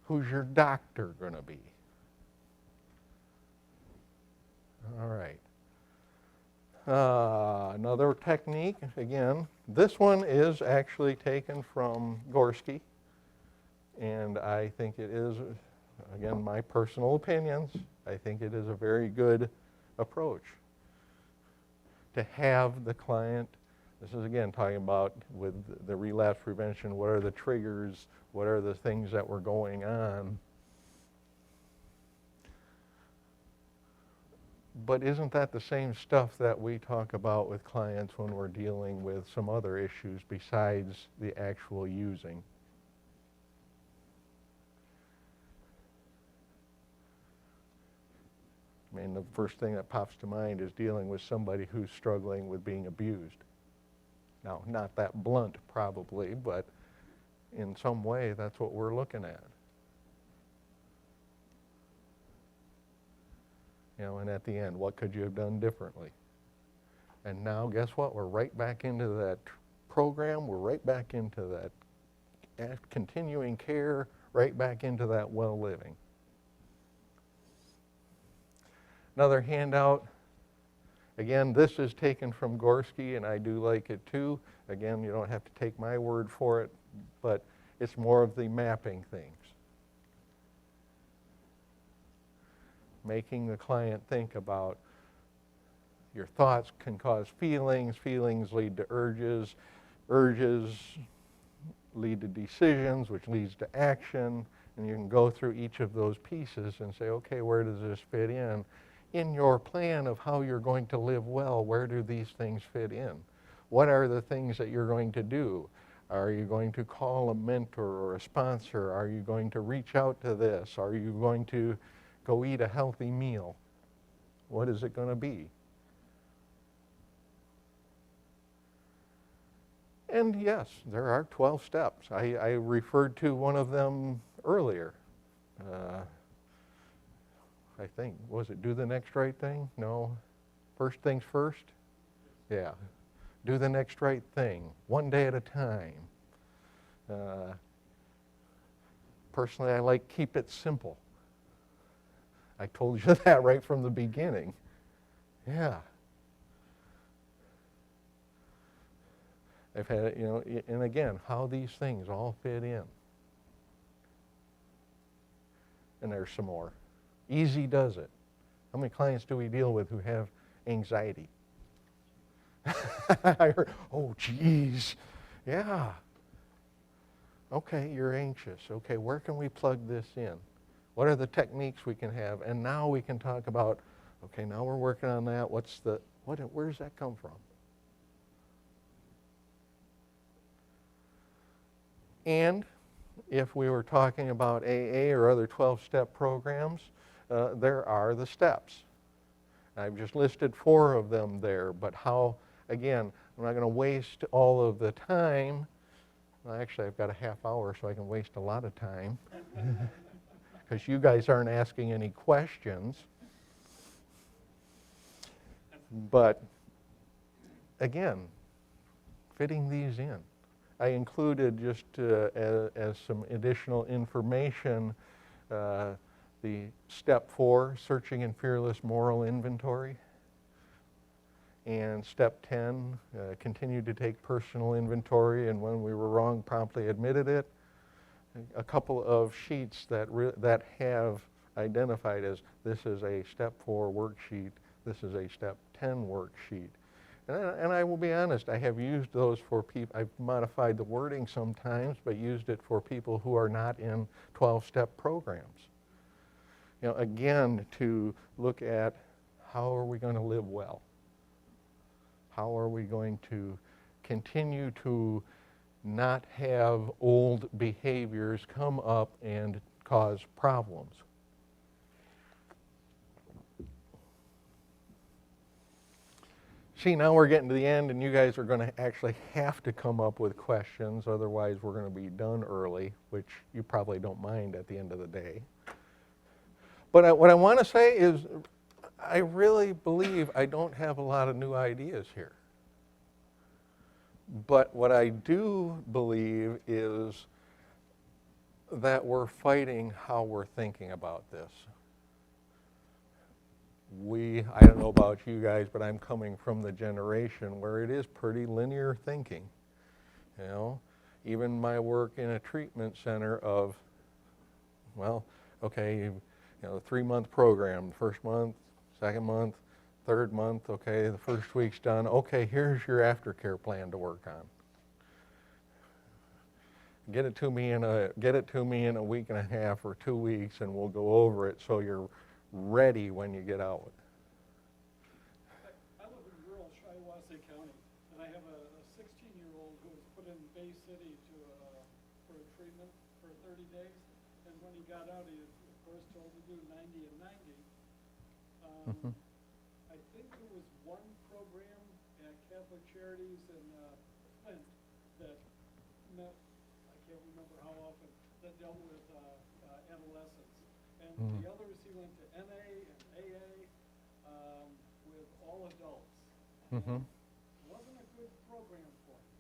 Who's your doctor going to be? All right. Another technique, again, this one is actually taken from Gorski, and I think it is, again, my personal opinions, I think it is a very good approach to have the client. This is, again, talking about with the relapse prevention, what are the triggers, what are the things that were going on. But isn't that the same stuff that we talk about with clients when we're dealing with some other issues besides the actual using? I mean, the first thing that pops to mind is dealing with somebody who's struggling with being abused. Now, not that blunt probably, but in some way that's what we're looking at. And at the end, what could you have done differently? And now, guess what? We're right back into that program. We're right back into that continuing care, right back into that well living. Another handout. Again, this is taken from Gorski, and I do like it too. Again, you don't have to take my word for it, but it's more of the mapping things. Making the client think about your thoughts can cause feelings, feelings lead to urges, urges lead to decisions, which leads to action, and you can go through each of those pieces and say, okay, where does this fit in? In your plan of how you're going to live well, where do these things fit in? What are the things that you're going to do? Are you going to call a mentor or a sponsor? Are you going to reach out to this? Are you going to go eat a healthy meal? What is it going to be? And yes, there are 12 steps. I referred to one of them earlier. I think, was it do the next right thing? No. First things first? Yeah. Do the next right thing, one day at a time. Personally, I like keep it simple. I told you that right from the beginning. Yeah. I've had, you know, and again, how these things all fit in. And there's some more. Easy does it. How many clients do we deal with who have anxiety? I heard, oh, geez. Yeah. Okay, you're anxious. Okay, where can we plug this in? What are the techniques we can have? And now we can talk about, okay, now we're working on that. Where does that come from? And if we were talking about AA or other 12-step programs, there are the steps. I've just listed 4 of them there, but how, again, I'm not going to waste all of the time. Well, actually, I've got a half hour, so I can waste a lot of time because you guys aren't asking any questions. But again, fitting these in. I included just as some additional information the step 4, searching and fearless moral inventory, and step 10, continue to take personal inventory, and when we were wrong, promptly admitted it. A couple of sheets that have identified as this is a step 4 worksheet, this is a step 10 worksheet. And I will be honest, I have used those for people, I've modified the wording sometimes, but used it for people who are not in 12-step programs. You know, again, to look at how are we going to live well? How are we going to continue to not have old behaviors come up and cause problems? See, now we're getting to the end, and you guys are going to actually have to come up with questions, otherwise we're going to be done early, which you probably don't mind at the end of the day. But what I want to say is I really believe I don't have a lot of new ideas here. But what I do believe is that we're fighting how we're thinking about this. I don't know about you guys, but I'm coming from the generation where it is pretty linear thinking. You know, even my work in a treatment center of, well, okay, you know, 3-month program, first month, second month, third month, okay, the first week's done. Okay, here's your aftercare plan to work on. Get it to me in a week and a half or 2 weeks, and we'll go over it so you're ready when you get out. I live in rural Shiawassee County, and I have a 16-year-old who was put in Bay City for a treatment for 30 days, and when he got out, he was, of course, told to do 90 and 90. I think there was one program at Catholic Charities in Flint that met, I can't remember how often, that dealt with adolescents. And the others, he went to NA and AA with all adults. It wasn't a good program for him.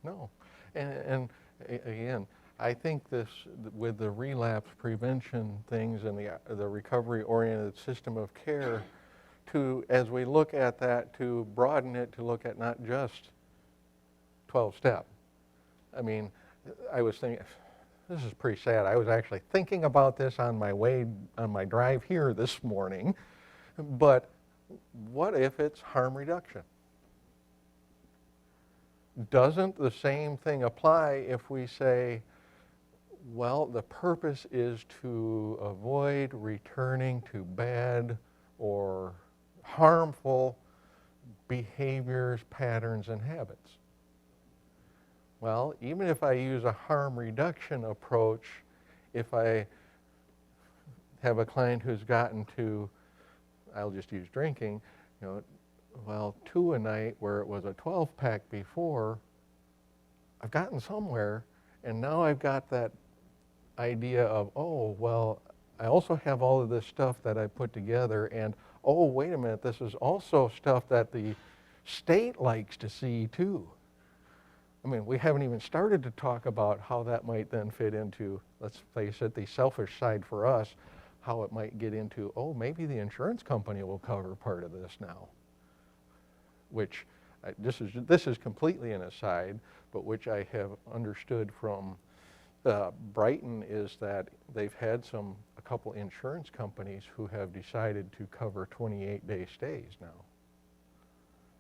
No. And again, I think this, with the relapse prevention things and the recovery-oriented system of care, as we look at that, to broaden it to look at not just 12-step. I mean, I was thinking, this is pretty sad. I was actually thinking about this on my drive here this morning, but what if it's harm reduction? doesn't the same thing apply if we say, well, the purpose is to avoid returning to bad or harmful behaviors, patterns, and habits? Well, even if I use a harm reduction approach, if I have a client who's gotten to, I'll just use drinking, you know, well, 2 a night where it was a 12-pack before, I've gotten somewhere, and now I've got that idea of, oh, well, I also have all of this stuff that I put together, and oh, wait a minute, this is also stuff that the state likes to see too. I mean, we haven't even started to talk about how that might then fit into, let's face it, the selfish side for us, how it might get into, oh, maybe the insurance company will cover part of this now. Which, this is completely an aside, but which I have understood from Brighton is that they've had a couple insurance companies who have decided to cover 28-day stays now.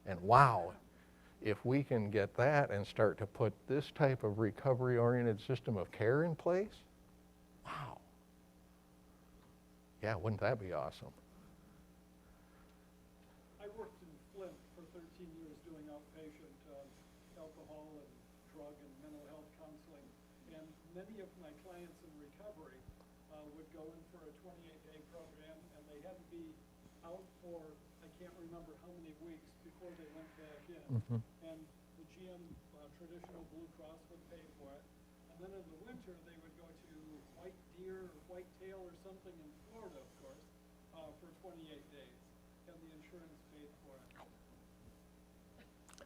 And wow, if we can get that and start to put this type of recovery-oriented system of care in place, wow. Yeah, wouldn't that be awesome? I worked in Flint for 13 years doing outpatient alcohol and drug and mental health counseling, and many of my clients in recovery would go in for a 28-day program, and they had to be out for, I can't remember how many weeks before they went back in. Mm-hmm. And the GM traditional Blue Cross would pay for it. And then in the winter, they would go to White Deer or White Tail or something in Florida, of course, for 28 days. And the insurance paid for it.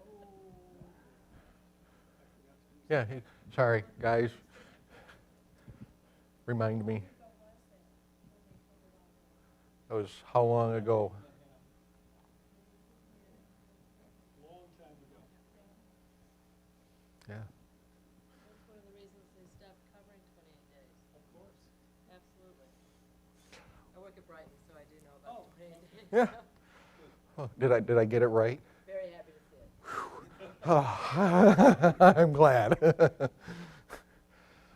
Oh, I forgot to do Yeah, sorry, guys. Remind me. That was how long ago? long time ago. Yeah. That's one of the reasons they stopped covering 28 days. Of course. Absolutely. I work at Brighton, so I do know Oh. about 28 days. Yeah. Oh, did I get it right? Very happy to see it. Oh, I'm glad.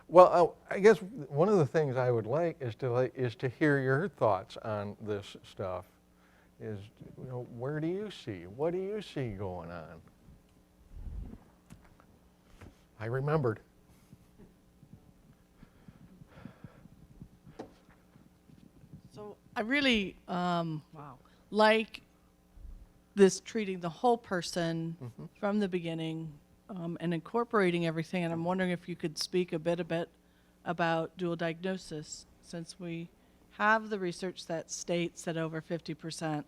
Well, I guess one of the things I would like is to hear your thoughts on this stuff. Is, you know, where do you see? What do you see going on? I remembered. So I really, like this treating the whole person from the beginning and incorporating everything. And I'm wondering if you could speak a bit about dual diagnosis, since we have the research that states that over 50%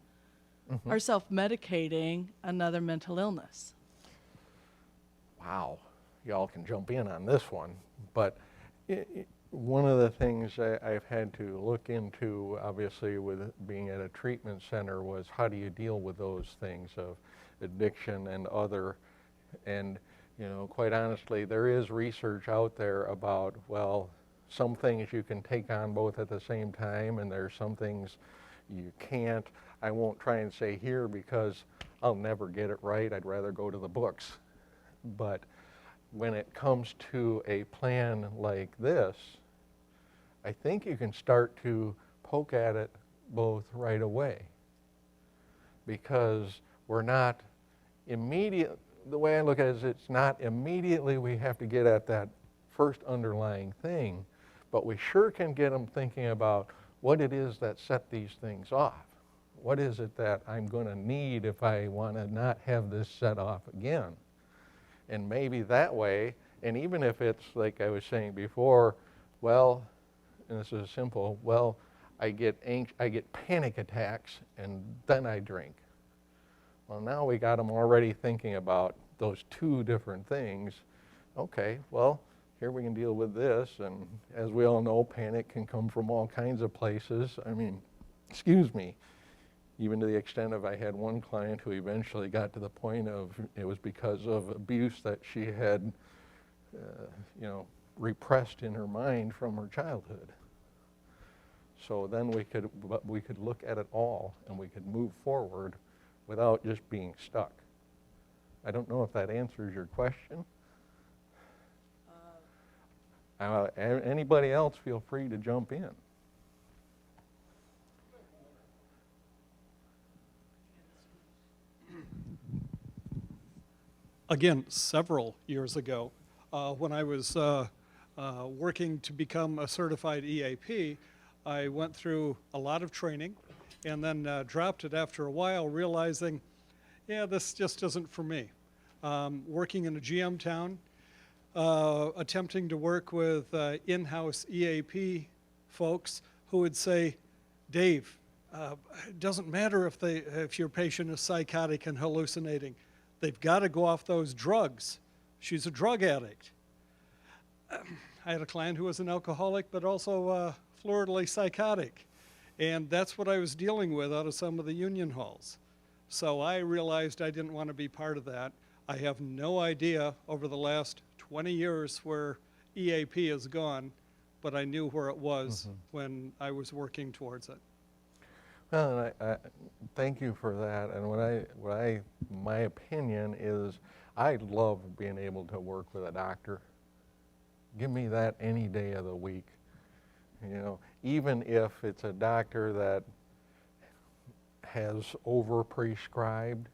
are self-medicating another mental illness. Wow, y'all can jump in on this one, but one of the things I've had to look into, obviously, with being at a treatment center, was how do you deal with those things of addiction and other, and, you know, quite honestly, there is research out there about, well, some things you can take on both at the same time, and there's some things you can't. I won't try and say here because I'll never get it right. I'd rather go to the books. But when it comes to a plan like this, I think you can start to poke at it both right away, because we're not immediate. The way I look at it is, it's not immediately we have to get at that first underlying thing, but we sure can get them thinking about what it is that set these things off. What is it that I'm going to need if I want to not have this set off again? And maybe that way, and even if it's like I was saying before, well, and this is simple, well, I get panic attacks and then I drink. Well, now we got them already thinking about those two different things. Okay, well, here we can deal with this, and as we all know, panic can come from all kinds of places. I mean, excuse me, even to the extent of, I had one client who eventually got to the point of, it was because of abuse that she had, you know, repressed in her mind from her childhood. So then we could look at it all, and we could move forward without just being stuck. I don't know if that answers your question. Anybody else, feel free to jump in. Again, several years ago, when I was working to become a certified EAP, I went through a lot of training and then dropped it after a while, realizing, yeah, this just isn't for me. Working in a GM town, attempting to work with in-house EAP folks who would say, Dave, it doesn't matter if your patient is psychotic and hallucinating. They've got to go off those drugs. She's a drug addict. I had a client who was an alcoholic, but also floridly psychotic. And that's what I was dealing with out of some of the union halls. So I realized I didn't want to be part of that. I have no idea over the last 20 years where EAP has gone, but I knew where it was when I was working towards it. Well, and I thank you for that. And my opinion is, I love being able to work with a doctor. Give me that any day of the week. You know, even if it's a doctor that has over-prescribed,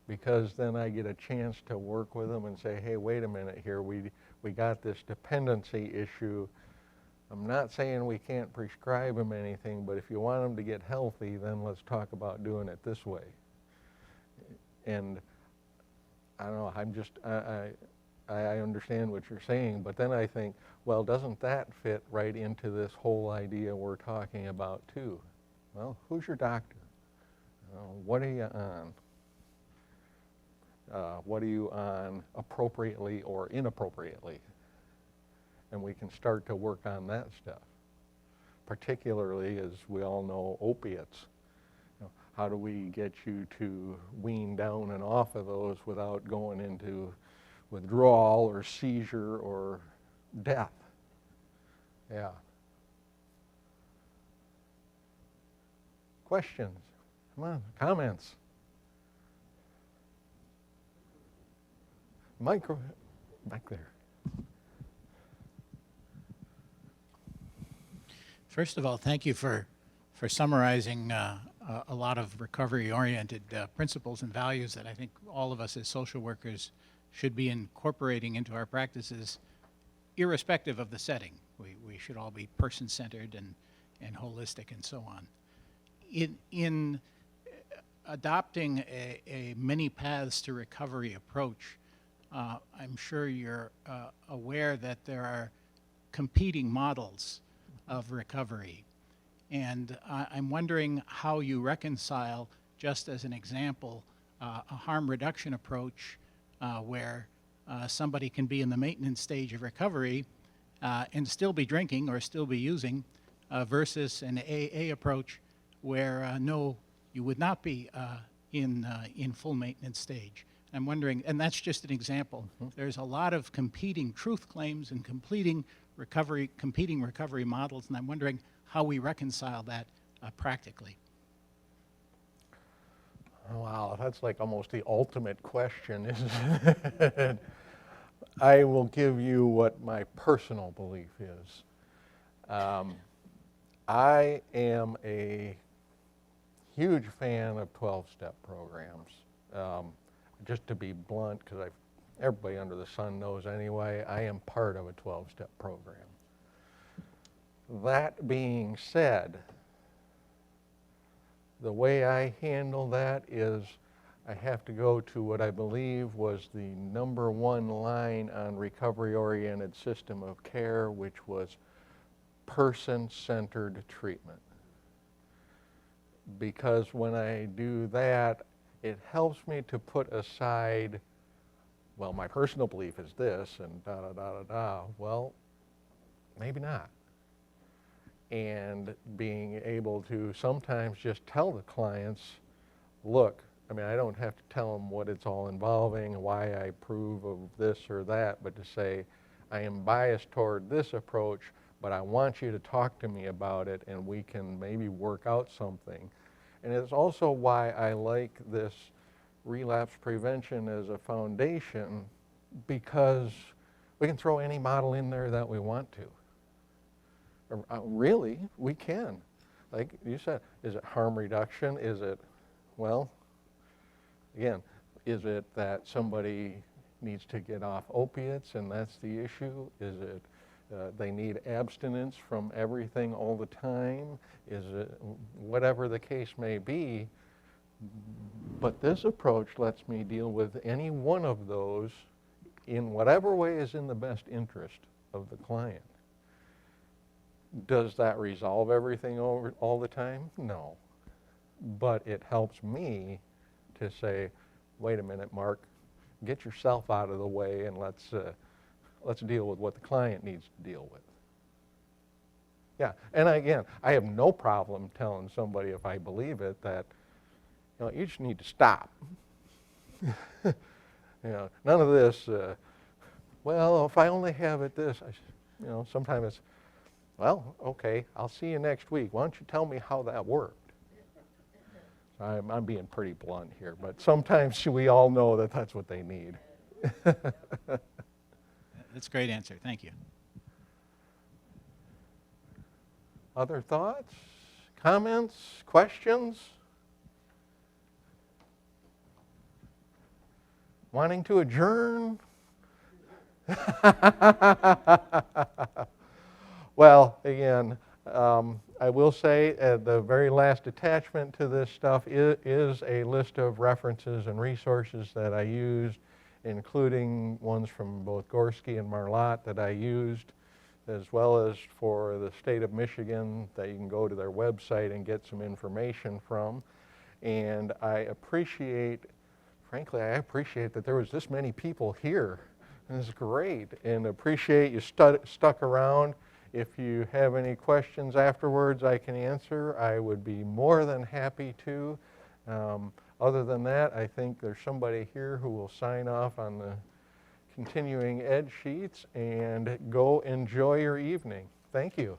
because then I get a chance to work with them and say, hey, wait a minute here, we got this dependency issue. I'm not saying we can't prescribe them anything, but if you want them to get healthy, then let's talk about doing it this way. And I don't know, I understand what you're saying, but then I think, well, doesn't that fit right into this whole idea we're talking about too? Well, who's your doctor? What are you on? What are you on appropriately or inappropriately? And we can start to work on that stuff. Particularly, as we all know, opiates. You know, how do we get you to wean down and off of those without going into withdrawal or seizure or death? Yeah. Questions? Come on, comments. Micro, back there. First of all, thank you for summarizing a lot of recovery-oriented principles and values that I think all of us as social workers should be incorporating into our practices, irrespective of the setting. We should all be person-centered and holistic and so on. In adopting a many paths to recovery approach, I'm sure you're aware that there are competing models of recovery. And I'm wondering how you reconcile, just as an example, a harm reduction approach where somebody can be in the maintenance stage of recovery and still be drinking or still be using versus an AA approach where no, you would not be in full maintenance stage. I'm wondering, and that's just an example. There's a lot of competing truth claims and competing recovery models, and I'm wondering how we reconcile that practically. Wow, that's like almost the ultimate question, isn't it? I will give you what my personal belief is. I am a huge fan of 12-step programs. Just to be blunt, because everybody under the sun knows anyway, I am part of a 12-step program. That being said, the way I handle that is I have to go to what I believe was the #1 line on recovery-oriented system of care, which was person-centered treatment. Because when I do that, it helps me to put aside, well, my personal belief is this, and da-da-da-da-da. Well, maybe not. And being able to sometimes just tell the clients, look, I mean, I don't have to tell them what it's all involving and why I approve of this or that, but to say, I am biased toward this approach, but I want you to talk to me about it and we can maybe work out something. And it's also why I like this relapse prevention as a foundation because we can throw any model in there that we want to. Really, we can. Like you said, is it harm reduction? Is it, well, again, is it that somebody needs to get off opiates and that's the issue? Is it they need abstinence from everything all the time? Is it whatever the case may be? But this approach lets me deal with any one of those in whatever way is in the best interest of the client. Does that resolve everything all the time? No. But it helps me to say, wait a minute, Mark, get yourself out of the way and let's deal with what the client needs to deal with. Yeah, and again, I have no problem telling somebody if I believe it that, you know, you just need to stop. You know, none of this, well, if I only have it this, you know, sometimes it's, well, okay, I'll see you next week. Why don't you tell me how that worked? I'm being pretty blunt here, but sometimes we all know that that's what they need. That's a great answer. Thank you. Other thoughts, comments, questions? Wanting to adjourn? Well, again, I will say the very last attachment to this stuff is a list of references and resources that I used, including ones from both Gorski and Marlott that I used, as well as for the state of Michigan that you can go to their website and get some information from. And I appreciate, frankly, I appreciate that there was this many people here. It's great, and appreciate you stuck around. If you have any questions afterwards I can answer, I would be more than happy to. Other than that, I think there's somebody here who will sign off on the continuing ed sheets, and go enjoy your evening. Thank you.